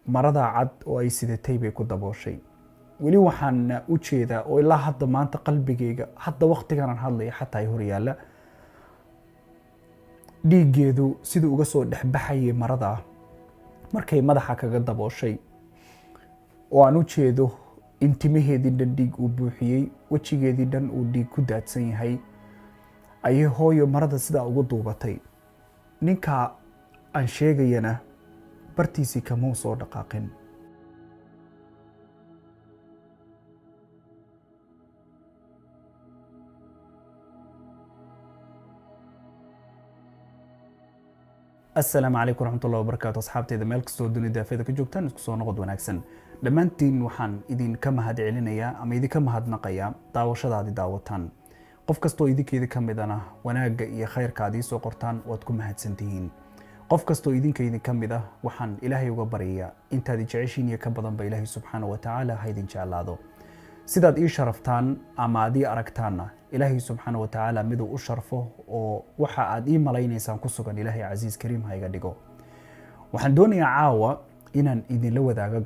marada cad oo ay sidatay bay ku dabooshay. weli waxaan u jeedaa oo ilaa hadda maanta qalbigayga hadda waqtigan aan hadlayo xataa ay hor yaalla dhiiggeedu siduu uga soo dhexbaxayay marada markay madaxa kaga dabooshay, oo aan u jeedo in timaheedii dhan dhiig uu buuxiyey, wejigeedii dhan uu dhiig ku daadsan yahay, ayay hooyo marada sidaa ugu duubatay. ninka aan sheegayana bartiisii kamuu soo dhaqaaqin. السلام عليكم ورحمة الله وبركاته. أصحابتي إذا مالك سو دوني دافيدا كجوجتان isku soo noqod wanaagsan. Dhammaantiin waxaan idin ka mahadcelinayaa ama idin ka mahadnaqayaa daawashadaadi daawataan. qof kastoo idinkeeda ka midana wanaaga iyo khayrka aad soo qortaan waad ku mahadsantihiin. qof kastoo idinkeeda ka mid ah waxaan Ilaahay uga baryayaa intaad jeceshiin iyo ka badan ba Ilaahay subxaanahu wa ta'aala ha idin jeclaado. sidaad ii sharaftaan ama aad ii aragtaanna Ilaahay subxaanahu wa ta'aala miduu u sharfo oo waxa aad ii maleynaysaan ku sugan Ilaahay Casiis Kariim ha iga dhigo. waxaan doonayaa caawa inaan idin la wadaago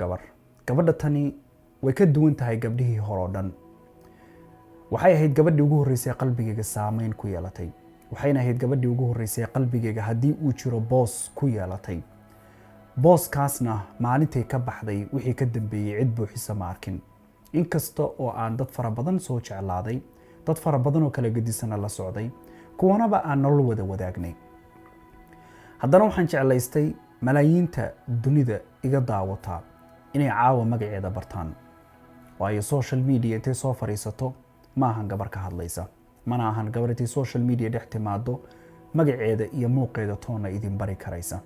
gabadha tani way ka duwan tahay gabdhihii hore oo dhan. waxay ahayd gabadhii ugu horeysay qalbigayga saameyn ku yeelatay. waxayna ahayd gabadhii ugu horeysay qalbigayga haddii uu jiro boos ku yeelatay. booskaasna maalintay ka baxday wixii ka dambeeyay cid buuxisa ma arkin. inkasta oo aan dad fara badan soo jeclaaday, dad fara badan oo kala gedisana la socday, kuwanaba aan nolol wada wadaagnay, haddana waxaan jeclaystay malaayiinta dunida iga daawata inay caawa magaceeda bartaan. waayo social media intay soo fariisato ma ahan gabar ka hadlaysa, mana ahan gabar intay social media dhex timaado magaceeda iyo muuqeeda toona idin bari karaysa.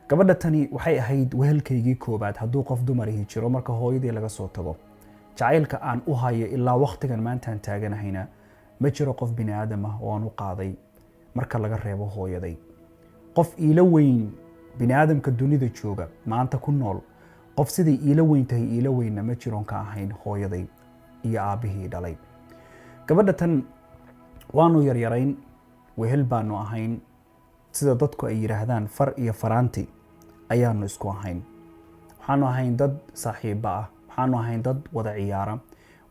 gabadha tani waxay ahayd wehelkaygii koobaad hadduu qof dumarihi jiro marka hooyadii laga soo tago. jacaylka aan u hayo ilaa waqtigan maantaan taaganahayna ma jiro qof bini aadam ah oo aan u qaaday marka laga reebo hooyaday. qof iila weyn bini aadamka dunida jooga maanta ku nool, qof sidii iila weyn tahay iila weynna ma jiroon ka ahayn hooyaday iyo aabihii dhalay. gabadha tan waanu yaryarayn, wehel baanu ahayn, sida dadku ay yiraahdaan far iyo faraanti ayaanu isku ahayn. waxaanu ahayn dad saaxiibo ah, waxaanu ahayn dad wada ciyaara,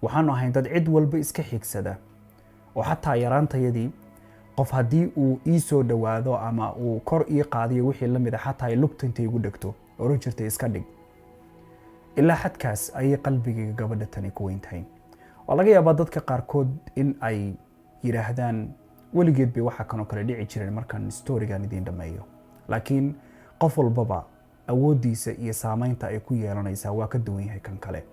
waxaanu ahayn dad cid walba iska xigsada, oo xataa yaraantayadii qof haddii uu ii soo dhawaado ama uu kor ii qaadiyo wixii la mid ah xataa ay lugta intay igu dhegto oran jirtay iska dhig. ilaa xadkaas ayay qalbigayga gabadha tani ku weyn tahay. waa laga yaabaa dadka qaarkood in ay yiraahdaan weligeed bay waxa kanoo kale dhici jireen markaan storygan idin dhameeyo, laakiin qof walbaba awoodiisa iyo saameynta ay ku yeelanaysaa waa ka duwan yahay kan kale.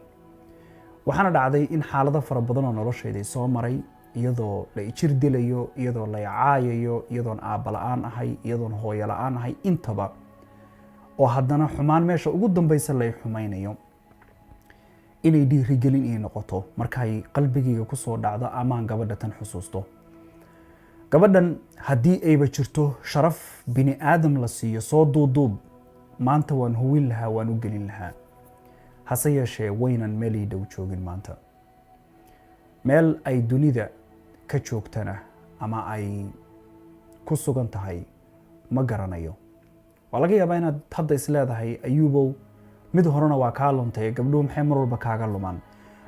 waxaana dhacday in xaalado fara badan oo noloshayda soo maray, iyadoo la ijir dilayo, iyadoo la caayayo, iyadoon aabba la'aan ahay, iyadoon hooyo la'aan ahay, intaba oo haddana xumaan meesha ugu dambaysa la xumaynayo inay dhiirigelin ii noqoto markay qalbigayga ku soo dhacdo amaan gabadha tan xusuusto. gabadhan haddii ayba jirto sharaf bini aadam la siiyo soo duuduub maanta waan huwin lahaa, waan u gelin lahaa. hase yeeshee waynan meel ii dhow joogin maanta. meel ay dunida ka joogtana ama ay ku sugan tahay ma garanayo. waa laga yaabaa inaad hadda is leedahay Ayuubow mid horena waa kaa luntay, gabdhuhu maxay mar walba kaaga lumaan.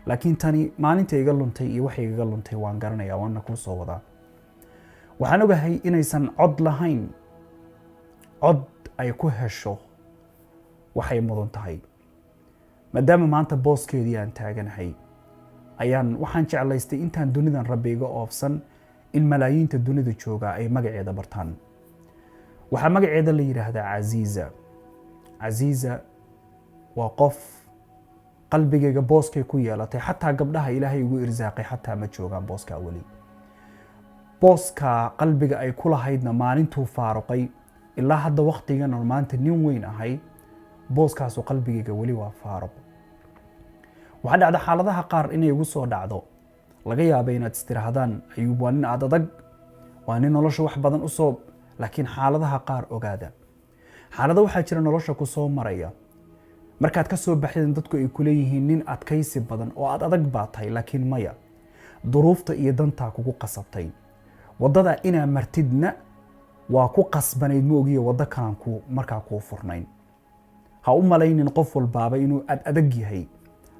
laakiin tani maalinta iga luntay iyo waxay iga luntay waan garanayaa, waana kuu soo wadaa. waxaan ogahay inaysan cod lahayn, cod ay ku hesho waxay mudan tahay. maadaama maanta booskeedii aan taaganahay waxaan jeclaystay intaan dunidan rabbi iga oofsan in malaayiinta dunida jooga ay magaceeda bartaan. waxaa magaceeda la yiraahdaa Casiisa. Casiisa waa qof qalbigayga booskay ku yeelatay, xataa gabdhaha Ilaahay ugu irsaaqay xataa ma joogaan booska wali. booska qalbiga ay ku lahaydna maalintuu faaruqay ilaa hadda waqtigan oo maanta nin weyn ahay, booskaas oo qalbigayga wali waa faaruq. waxaa dhacda xaaladaha qaar inay igu soo dhacdo, laga yaabay inaad istirahdaan Ayuub waa nin aad adag, waa nin nolosha wax badan u soo, laakiin xaaladaha qaar ogaada. xaalado waxaa jira nolosha ku soo maraya markaad ka soo baxdeen dadku ay ku leeyihiin nin adkaysi badan oo aad adag baa tahay, laakiin maya, duruufta iyo dantaa kugu qasabtay. wadada inaa martidna waa ku qasbanayd ma ogiyo waddo kalaan markaa kuu furnayn. ha u malaynin qof walbaaba inuu adag yahay,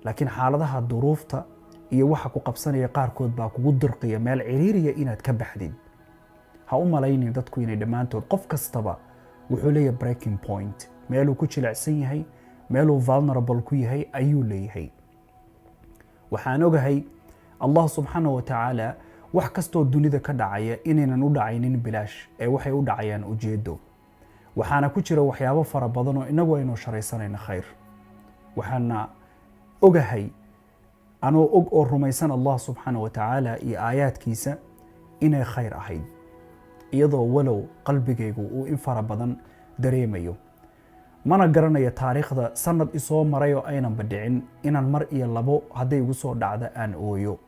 laakiin xaaladaha duruufta iyo waxa ku qabsanaya qaarkood baa kugu dirqiya meel ciriiriya inaad ka baxdid. ha u malaynin dadku inay dhammaantood, qof kastaba wuxuu leeyahay breaking point, meeluu ku jilicsan yahay, meeluu vulnerable ku yahay ayuu leeyahay. waxaan ogahay allah subxaanahu wa tacaala wax kastoo dunida ka dhacaya inaynan u dhacaynin bilaash, ee waxay u dhacayaan ujeedo. waxaana ku jira waxyaabo fara badan oo inagu aynu sharaysanayna khayr. waxaana ogahay anoo og oo rumaysan allah subxaanahu wa tacaala iyo aayaadkiisa inay khayr ahayd, iyadoo walow qalbigaygu uu in fara badan dareemayo. mana garanayo taariikhda sanad isoo maray oo aynanba dhicin inaan mar iyo labo hadday igu soo dhacda aan ooyo.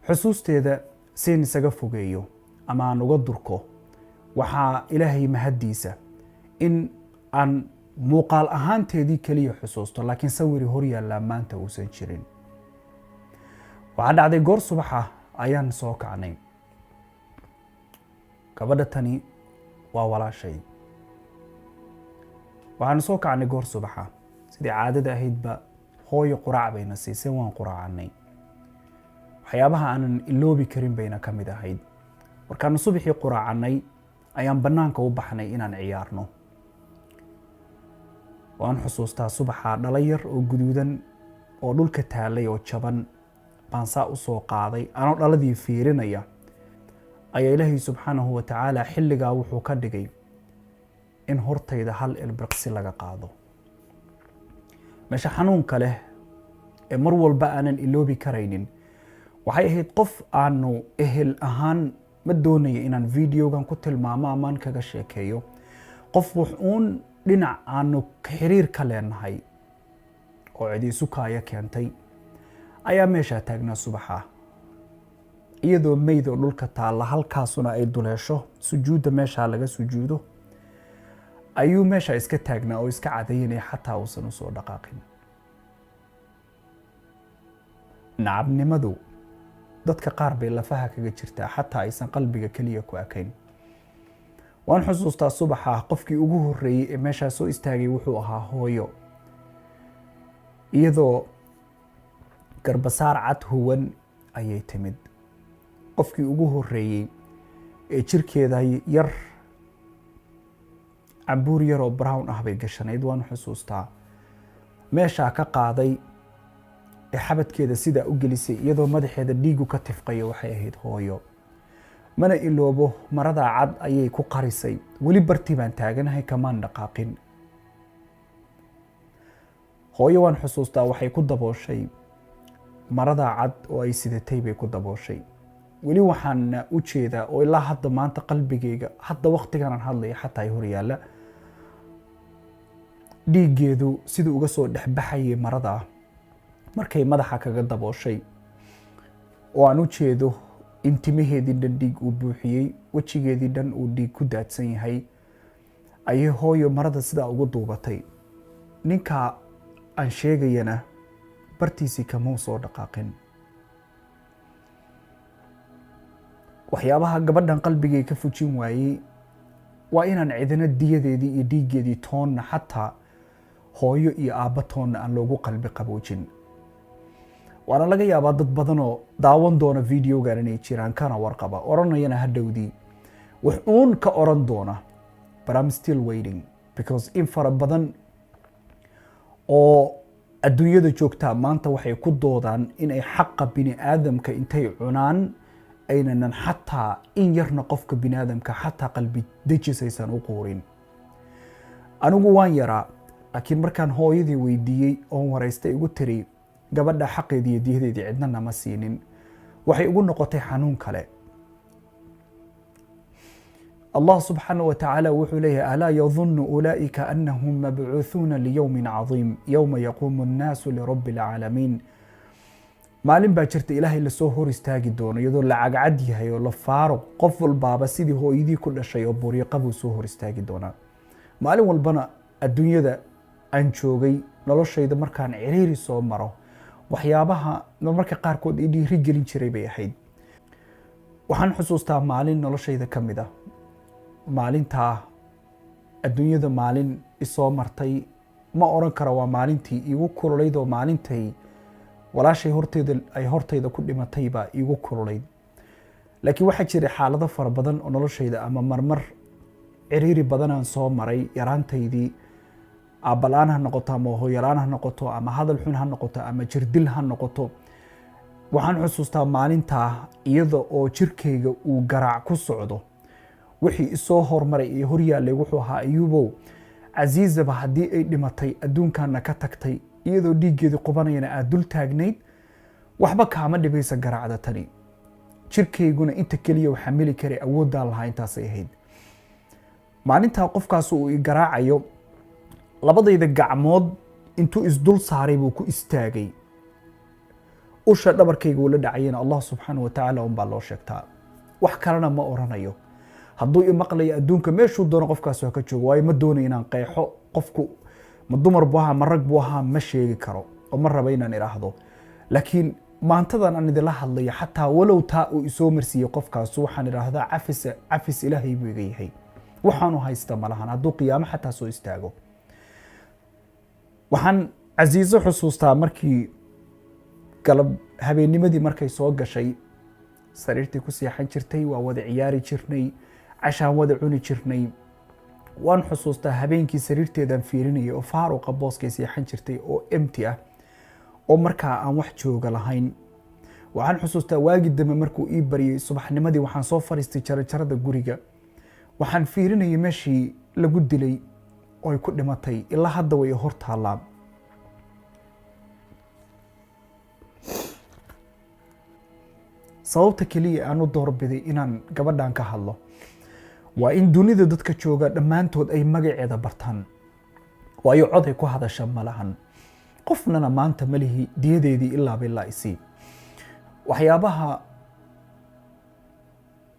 xusuusteeda siin isaga fogeeyo ama aan uga durko, waxaa ilaahay mahaddiisa in aan muuqaal ahaanteedii keliya xusuusto, laakiin sawiri hor yaallaa maanta uusan jirin. waxaa dhacday goor subaxa ayaan soo kacnay. gabadha tani waa walaashay. waxaan soo kacnay goor subaxa, sidii caadada ahaydba hooyo quraac bayna siisay, waan quraacannay. waxyaabaha aanan iloobi karin bayna ka mid ahayd. markaanu subaxii quraacannay ayaan bannaanka u baxnay inaan ciyaarno. waan xusuustaa subaxa dhala yar oo guduudan oo dhulka taalay oo jaban baan saa u soo qaaday, anoo dhaladii fiirinaya ayaa ilaahay subxaanahu wa tacaala xilligaa wuxuu ka dhigay in hortayda hal ilbiriqsi laga qaado. meesha xanuunka leh ee mar walba aanan iloobi karaynin waxay ahayd qof aanu ehel ahaan, ma doonaya inaan videogan ku tilmaamo amaan kaga sheekeeyo, qof wuxuun dhinac aanu xiriir ka leenahay oo cidi isu kaaya keentay ayaa meeshaa taagnaa subaxa, iyadoo meydoo dhulka taalla, halkaasuna ay duleesho sujuudda meeshaa laga sujuudo, ayuu meesha iska taagnaa oo iska cadaynaya xataa uusan u soo dhaqaaqin. nacabnimadu dadka qaar bay lafaha kaga jirtaa, xataa aysan qalbiga keliya ku akayn. waan xusuustaa subaxa qofkii ugu horreeyey ee meeshaa soo istaagay wuxuu ahaa hooyo, iyadoo garbasaar cad huwan ayay timid. qofkii ugu horreeyey ee jirkeeda yar cambuur yar oo brown ah bay gashanayd. waan xusuustaa meeshaa ka qaaday ee xabadkeeda sidaa u gelisay, iyadoo madaxeeda dhiigu ka tifqayo, waxay ahayd hooyo. mana iloobo, maradaa cad ayay ku qarisay. weli bartii baan taaganahay, kamaan dhaqaaqin. hooyo waan xusuustaa waxay ku dabooshay maradaa cad oo ay sidatay bay ku dabooshay. weli waxaan u jeedaa oo ilaa hadda maanta qalbigayga, hadda waqtiganaan hadlaya xataa ay hor yaalla, dhiiggeedu siduu uga soo dhexbaxayay maradaa markay madaxa kaga dabooshay, oo aan u jeedo in timaheedii dhan dhiig uu buuxiyey, wejigeedii dhan uu dhiig ku daadsan yahay, ayay hooyo marada sidaa ugu duubatay. ninka aan sheegayana bartiisii kamau soo dhaqaaqin. waxyaabaha gabadhan qalbigay ka fujin waayey waa inaan cidina diyadeedii iyo dhiiggeedii toonna, xataa hooyo iyo aabba toonna aan loogu qalbi qaboojin. waana laga yaabaa dad badanoo daawan doona videogan inay jiraan, kana warqaba, oranayana hadhowdii wax uun ka oran doona, but I'm still waiting, because in fara badan oo adduunyada joogtaa maanta waxay ku doodaan inay xaqa bini aadamka intay cunaan aynanan xataa in yarna qofka bini aadamka xataa qalbi dejisaysan u quurin. anigu waan yaraa, laakiin markaan hooyadii weydiiyey oon waraystay igu tiri gabadha xaqeedii iyo diyadeedii cidna nama siinin, waxay ugu noqotay xanuun kale. الله سبحانه وتعالى وحليه ألا يظن أولئك أنهم مبعوثون ليوم عظيم يوم يقوم الناس لرب العالمين. maalin baa jirta ilaahay la soo hor istaagi doono iyadoo lacag cad yahay oo la faaro qof walbaaba sidii hooyadii ku dhashay oo buriiqa buu soo hor istaagi doonaa. maalin walbana adduunyada aan joogay noloshayda markaan ciriiri soo maro waxyaabaha marmarka qaarkood ii dhiiri gelin jiray bay ahayd. waxaan xusuustaa maalin noloshayda ka mid ah, maalintaa adduunyada maalin isoo martay ma oran karo waa maalintii iigu kululayd oo maalintay walaashay horteyda ku dhimatay baa iigu kululayd. laakiin waxaa jiray xaalado fara badan oo noloshayda ama marmar ciriiri badanaan soo maray yaraantaydii, aabbalaan ha noqoto ama hooyalaan ha noqoto ama hadal xun ha noqoto ama jirdil ha noqoto. waxaan xusuustaa maalintaa iyada oo jirkayga uu garaac ku socdo, wixii isoo hormaray iyo horyaallay wuxuu ahaa Ayuubow, casiizaba haddii ay dhimatay adduunkaana ka tagtay iyadoo dhiiggeedii qubanayana aad dul taagnayd, waxba kaama dhibaysa garaacda tani. jirkayguna inta keliya waxaa meli karay awoodaan lahaa intaasay ahayd. maalintaa qofkaas uu i garaacayo, labadayda gacmood intuu isdul saaray buu ku istaagay. usha dhabarkayga uu la dhacayana Allah subxaanahu wa tacaala unbaa loo sheegtaa, wax kalena ma oranayo. hadduu i maqlayo adduunka meeshuu doono qofkaas waa ka joogo, waayo ma doonayo inaan qeexo qofku ma dumar buu ahaa ma rag buu ahaa ma sheegi karo oo ma raba inaan idhaahdo. laakiin maantadan aan idinla hadlayo, xataa walow taa uu isoo marsiiyey qofkaas, waxaan idhaahdaa cafis ilaahay buu iga yahay, waxaanu haysta malahan hadduu qiyaamo xataa soo istaago. waxaan casiiso xusuustaa markii galab habeennimadii markay soo gashay, sariirtii ku seexan jirtay, waa wada ciyaari jirnay, cashaan wada cuni jirnay. waan xusuustaa habeenkii sariirteedaan fiirinayay oo faaruqa booskay seexan jirtay oo empty ah, oo markaa aan wax jooga lahayn. waxaan xusuustaa waagi dambe markuu ii baryay subaxnimadii, waxaan soo fariistay jarajarada guriga, waxaan fiirinayay meeshii lagu dilay oo ay ku dhimatay, ilaa hadda way hor taallaa. sababta keliya aan u doorbiday inaan gabadhan ka hadlo waa in dunida dadka jooga dhammaantood ay magaceeda bartaan, waayo cod ay ku hadasha ma lahan. qofnana maanta malihi diyadeedii ilaaba ilaa isii. waxyaabaha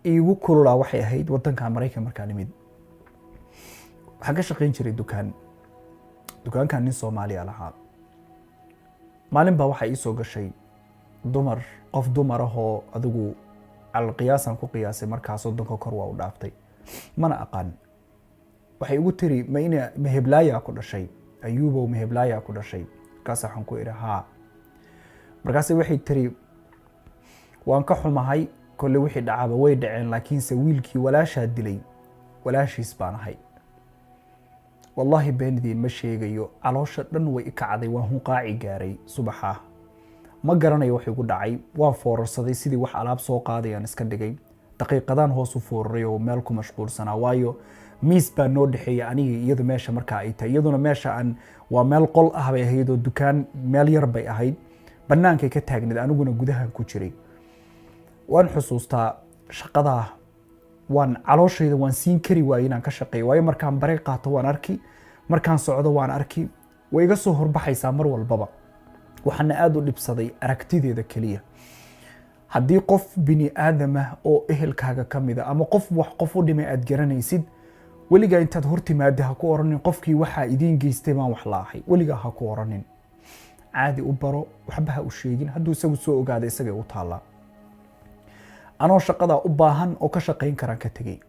iigu kululaa waxay ahayd waddanka Maraykan markaan nimid. waxaan ka shaqayn jiray dukaankan nin Soomaaliya lahaa. maalin baa waxaa ii soo gashay qof dumar ahoo adigu alqiyaasan ku qiyaasay markaas waddanka kor waa u dhaaftay, mana aqaan. waxay igu tiri ma heblaaya ku dhashay Ayuubow, ma heblaaya ku dhashay? markaas waxaan ku idhi haa. markaas waxay tiri waan ka xumahay, kolle wixii dhacaba way dhaceen, laakiinse wiilkii walaashaa dilay walaashiis baan ahay. wallaahi beendiin ma sheegayo, caloosha dhan way i kacday, waan hunqaaci gaaray subaxa. ma garanayo wax igu dhacay, waan foorarsaday sidii wax alaab soo qaadayaan iska dhigay. daqiiqadaan hoos u fooraray oo meel ku mashquulsanaa, waayo miis baa noo dhexeeya aniga iyadu meesha markaa ay tahay. iyaduna meesha waa meel qol ah bay ahayd oo dukaan meel yar bay ahayd, bannaankay ka taagneed, aniguna gudahan ku jiray. waan xusuustaa shaqadaa, calooshayda waan siin kari waayey inaan ka shaqeeyo, waayo markaan bareeg qaato waan arki, markaan socdo waan arki, way iga soo horbaxaysaa mar walbaba. waxaana aad u dhibsaday aragtideeda keliya. haddii qof bini aadamah oo ehelkaaga ka mida ama qof u dhimay aad garanaysid, weligaa intaad hortimaada ha ku oranin qofkii waxaa idiin geystay baan wax laahay, weligaa ha ku oranin. caadi u baro, waxba ha u sheegin, hadduu isagu soo ogaada isagay u taallaa. anoo shaqadaa u baahan oo ka shaqayn karaan ka tegey,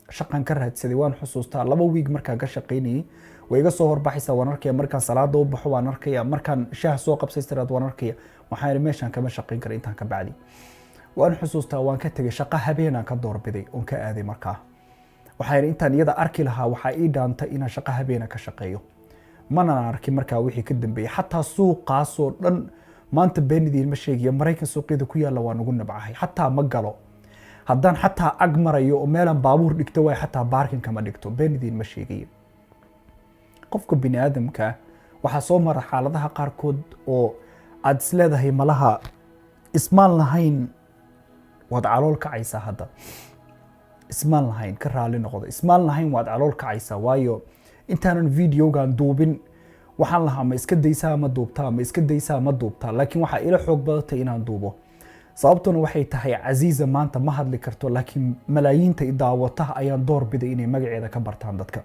shaqan ka raadsaday. waan xusuustaa 2 wiig markaan ka shaqaynayay, way iga soo horbaxaysaa, waan arkaya. markaan salaada u baxo waan arkaya, markaan shaah soo qabsaystiraad waan arkaya. waxaan idhi meeshaan kama shaqayn kara intaan ka bacdi. waan xusuustaa waan ka tegey, shaqo habeenaan ka doorbiday oon ka aaday markaa. waxaan idhi intaan iyada arki lahaa waxaa ii dhaantay inaan shaqo habeena ka shaqeeyo. manaan arkin markaa wixii ka dambeeyey. xataa suuqaasoo dhan maanta beenidiin ma sheegiyo, Maraykan suuqyada ku yaalla waan ugu nabcahay, xataa ma galo. haddaan xataa ag marayo oo meelaan baabuur dhigto waay, xataa baarkinka ma dhigto, beenidiin ma sheegayo. qofka bini aadamka waxaa soo mara xaaladaha qaarkood oo aad isleedahay malaha ismaan lahayn waad calool kacaysaa. hadda ismaan lahayn ka raali noqdo, ismaan lahayn waad calool kacaysaa, waayo intaanan videogan duubin waxaan lahaa ma iska daysaa ma duubtaa, ma iska daysaa ma duubtaa, laakiin waxaa ila xoog badatay inaan duubo. sababtuna waxay tahay casiiza maanta ma hadli karto, laakiin malaayiinta i daawataha ayaan door biday inay magaceeda ka bartaan dadka,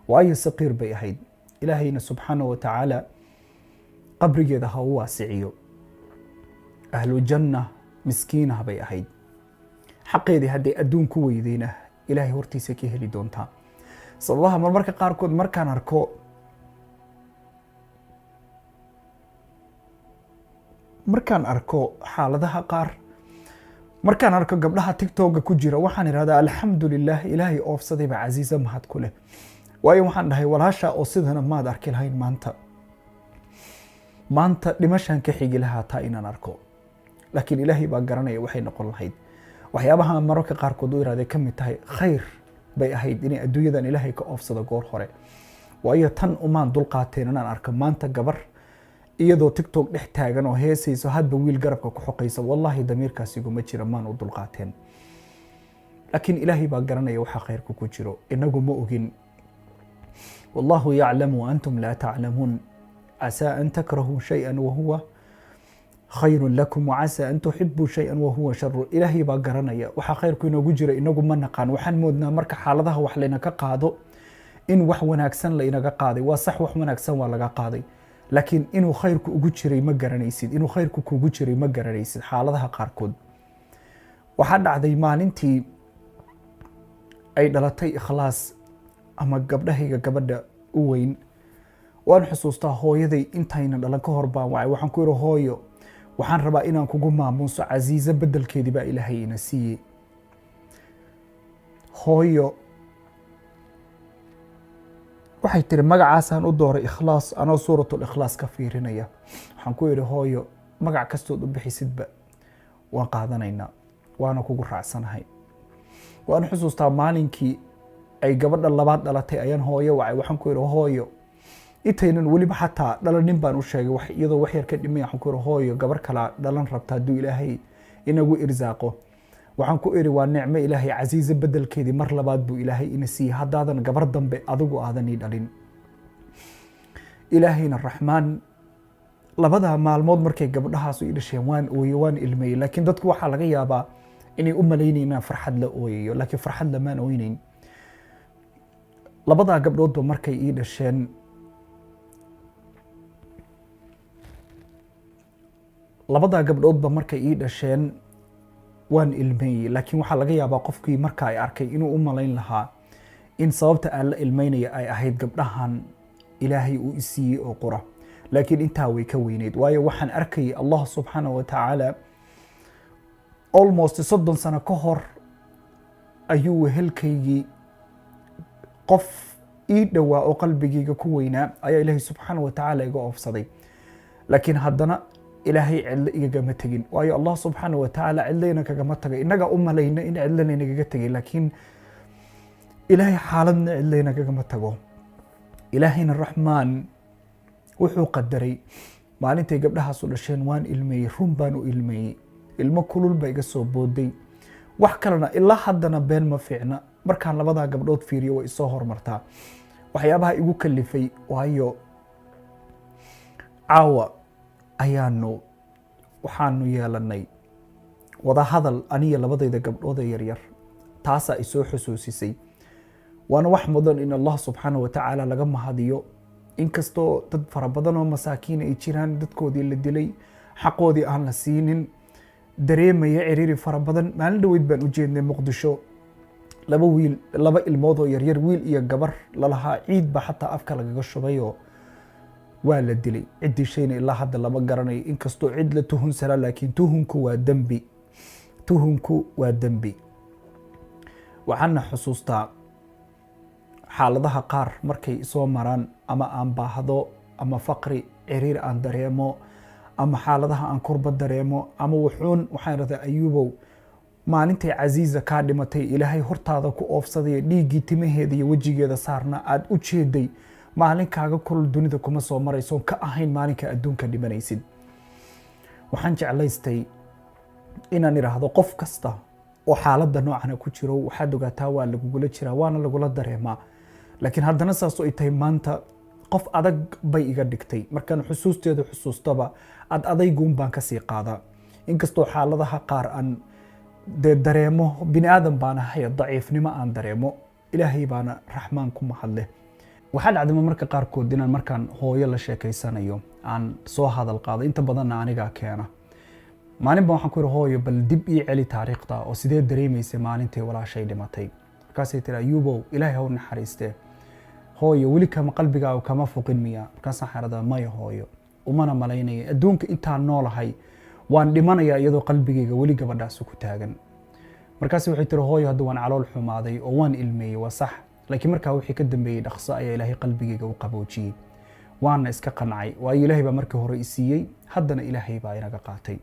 waayo saqiir bay ahayd. ilaahayna subxaanahu wa tacaala qabrigeeda ha u waasiciyo. ahlu janna miskiinah bay ahayd. xaqeedii hadday adduun ku weydayna ilaahay hortiisa ka heli doontaa. sababaha marmarka qaarkood markaan arko markaan arko xaaladaha qaar, markaan arko gabdhaha tiktoka ku jira, waxaan idhahdaa alxamdulilah, ilaahay oofsaday baa casiisa mahad ku leh. waayo waxaan dhahay walaasha oo sidana maad arki lahayn maanta dhimashaan ka xigi lahaa taa inaan arko, laakiin ilaahay baa garanaya waxay noqon lahayd. waxyaabaha mararka qaarkood u iraadee ka mid tahay khayr bay ahayd inay adduunyadan ilaahay ka oofsado goor hore. waayo tan umaan dulqaateen inaan arko maanta gabar iyadoo tiktok dhex taagan oo heesayso hadba wiil garabka ku xoqaysa, wallaahi damiirkaas iguma jira, maan u dulqaateen. laakiin ilaahay baa garanaya waxa khayrka ku jiro, inagu ma ogin. wallahu yaclamu antum laa taclamuun, casaa an takrahuu shay-an wahuwa khayru lakum, wacasaa an tuxibuu shay-an wahuwa sharu. ilaahay baa garanaya waxa khayrku inoogu jira, inagu ma naqaan. waxaan moodnaa marka xaaladaha wax laynaga qaado in wax wanaagsan la inaga qaaday. waa sax, wax wanaagsan waa laga qaaday, laakiin inuu khayrku ugu jiray ma garanaysid, inuu khayrku kugu jiray ma garanaysid. xaaladaha qaarkood waxaa dhacday maalintii ay dhalatay Ikhlaas ama gabdhahayga gabadha u weyn, waan xusuustaa hooyaday intayna dhalan ka hor baan wacay. waxaan ku yidhi hooyo, waxaan rabaa inaan kugu maamuuso, casiiso bedelkeedii baa ilaahay ina siiyey. hooyo waxay tiri magacaasaan u dooray Ikhlaas, anoo suuratul Ikhlaas ka fiirinaya. waxaan ku yidhi hooyo, magac kastood u bixisidba waan qaadanaynaa, waana kugu raacsanahay. waan xusuustaa maalinkii ay gabadha labaad dhalatay ayaan hooyo wacay. waxaan ku yidhi hooyo, intaynan weliba xataa dhalanin baan u sheegay, iyadoo wax yar ka dhimay. waxaan ku yidhi hooyo, gabar kalaa dhalan rabta hadduu ilaahay inagu irsaaqo. waxaan ku iri waa nicmo ilaahay, casiiso bedelkeedii mar labaad buu ilaahay ina siiyey, haddaadan gabar dambe adigu aadan ii dhalin. ilaahayna raxmaan, labadaa maalmood markay gabdhahaas ii dhasheen waan ooye, waan ilmeeyey. laakiin dadku waxaa laga yaabaa inay u malaynayn inaan farxad la ooyayo, laakiin farxad lamaan ooynayn. labadaa gabdhoodba markay ii dhasheen, waan ilmeeyey. laakiin waxaa laga yaabaa qofkii marka ay arkay inuu u malayn lahaa in sababta aan la ilmeynaya ay ahayd gabdhahan ilaahay uu isiiyey oo qura. laakiin intaa way ka weyneyd, waayo waxaan arkayay allah subxaanahu wa tacaala almost 30 sano ka hor ayuu wehelkaygii, qof ii dhowaa oo qalbigayga ku weynaa, ayaa ilaahay subxaanahu wa tacaala iga oofsaday. laakiin haddana ilaahay cidlo igagama tegin, waayo allah subxaanahu wa tacaala cidlayna kagama tagay. inaga u malayna in cidlana inagaga tegay, laakiin ilaahay xaaladna cidlayna kagama tago. ilaahayna raxmaan wuxuu qadaray maalintay gabdhahaas u dhasheen waan ilmeeyey, run baan u ilmeeyey. ilmo kulul ba iga soo booday, wax kalena ilaa haddana been ma fiicna. markaan labadaa gabdhood fiiriyo way isoo hormartaa. waxyaabaha igu kalifay, waayo caawa waxaanu yeelanay wada hadal aniga labadayda gabdhooda yaryar. taasaa isoo xusuusisay, waana wax mudan in allah subxaanahu wa tacaala laga mahadiyo. inkastoo dad fara badan oo masaakiin ay jiraan, dadkoodii la dilay, xaqoodii aan la siinin, dareemaya ciriiri fara badan. maalin dhaweyd baan u jeednay Muqdisho, laba ilmood oo yaryar, wiil iyo gabar lalahaa, ciid ba xataa afka lagaga shubayoo waa la dilay. ciddii shayna ilaa hadda lama garanayo, inkastoo cid la tuhunsana, laakiin tuhunku waa dembi. waxaana xusuustaa xaaladaha qaar markay soo maraan, ama aan baahdo, ama faqri, ciriir aan dareemo, ama xaaladaha aan kurba dareemo, ama waxaan radaa Ayuubow, maalintay casiisa kaa dhimatay ilaahay hortaada ku oofsaday, dhiiggii timaheeda iyo wejigeeda saarna aad u jeeday, maalinkaaga kulul dunida kuma soo marayso ka ahayn maalinka adduunka dhimanaysid. waxaan jeclaystay inaan idhaahdo qof kasta oo xaaladda noocana ku jiro, waxaad ogaataa waa lagugula jiraa, waana lagula dareemaa. laakiin haddana saasoo ay tahay, maanta qof adag bay iga dhigtay. markaan xusuusteeda xusuustaba adayguun baan kasii qaadaa. inkastoo xaaladaha qaar aan dareemo, bini aadan baan ahay, daciifnimo aan dareemo, ilaahay baana raxmaan ku mahadleh. waxaa dhacdama marka qaarkood inaan markaan hooyo la sheekaysanayo aan soo hadal qaado, inta badanna anigaa keena. maalin baan waxaan ku yidhi hooyo, bal dib ii celi taariikhda oo sidee dareemaysay maalintay walaashay dhimatay. markaasay tiri Ayuubow, ilaahay ha u naxariistee, hooyo weli kama qalbigaaga kama foqin miya? markaasaan xaradaa maya hooyo, umana malaynaya adduunka intaan noolahay waan dhimanayaa iyadoo qalbigayga weli gabadhaas ku taagan. markaas waxay tiri hooyo hadda waan calool xumaaday oo waan ilmeeyay waa sax, laakiin markaa wixii ka dambeeyay dhaqso ayaa ilaahay qalbigayga u qaboojiyay, waana iska qancay. waayo ilaahay baa markii hore i siiyey, haddana ilaahay baa inaga qaatay.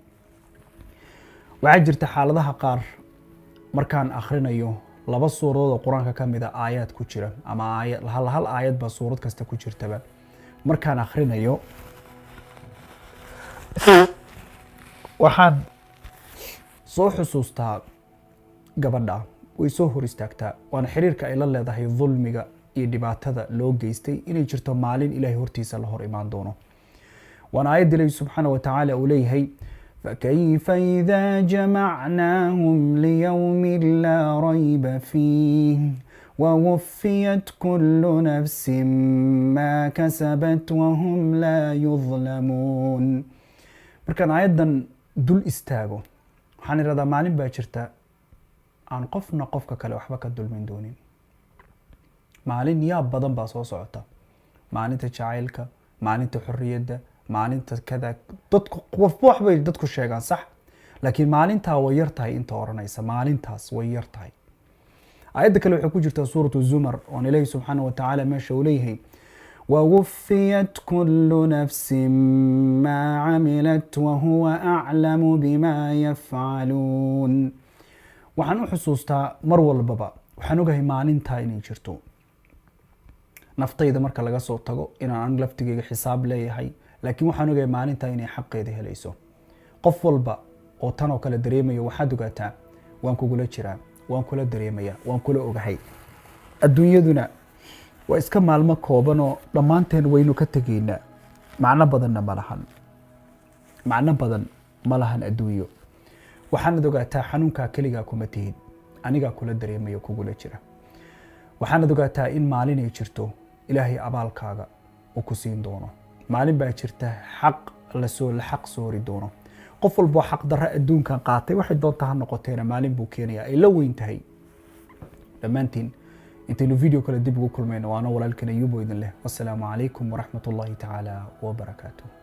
waxaa jirta xaaladaha qaar markaan akhrinayo 2 suuradood oo quraanka ka mid ah aayaad ku jira, ama hal aayad baa suurad kasta ku jirtaba. markaan akhrinayo waxaan soo xusuustaa gabadha way soo hor istaagtaa, waana xiriirka ay la leedahay dulmiga iyo dhibaatada loo geystay inay jirto maalin ilaahay hortiisa la hor imaan doono. waana aayad ilaahay subxaanahu wa tacaala uu leeyahay فكيف إذا جمعناهم ليوم لا ريب فيه ووفيت كل نفس ما كسبت وهم لا يظلمون. markaan aayadan dul istaago waxaan iraahdaa maalin baa jirta aan qofna qofka kale waxba ka dulmin doonin. maalin yaab badan baa soo socota, maalinta jacaylka, maalinta xorriyadda, maalinta kada. dadku wax bay dadku sheegaan sax, laakiin maalintaa way yar tahay inta oranaysa maalintaas way yar tahay. aayadda kale waxay ku jirtaa suuratu zumar oo ilaahay subxaanahu wa tacaala meesha uu leeyahay ووفيت كل نفس ما عملت وهو أعلم بما يفعلون. waxaan u xusuustaa mar walbaba waxaan ogahay maalintaa inay jirto. naftayda marka laga soo tago inaan anigu laftigayga xisaab leeyahay, laakiin waxaan ogahay maalintaa inay xaqeeda helayso. qof walba oo tan oo kale dareemayo waxaad ogaataa waan kugula jiraa, waan kula dareemayaa, waan kula ogahay. adduunyaduna waa iska maalmo kooban oo dhammaanteen waynu ka tegaynaa. macno badanna ma lahan adduunyo. waxaanad ogaataa xanuunkaa keligaa kuma tihid, anigaa kula dareemayo kugula jira. waxaanad ogaataa in maalin ay jirto ilaahay abaalkaaga uu ku siin doono. maalin baa jirta xaq la xaq soori doono. qof walboo xaq darra adduunkan qaatay waxay doonta ha noqoteena maalin buu keenayaa ay la weyn tahay. dhammaantiin intaynu video kale dib ugu kulmayno waana walaalkan Ayuub oo idin leh. wassalaamu calaykum waraxmatullaahi tacaala wabarakaatuh.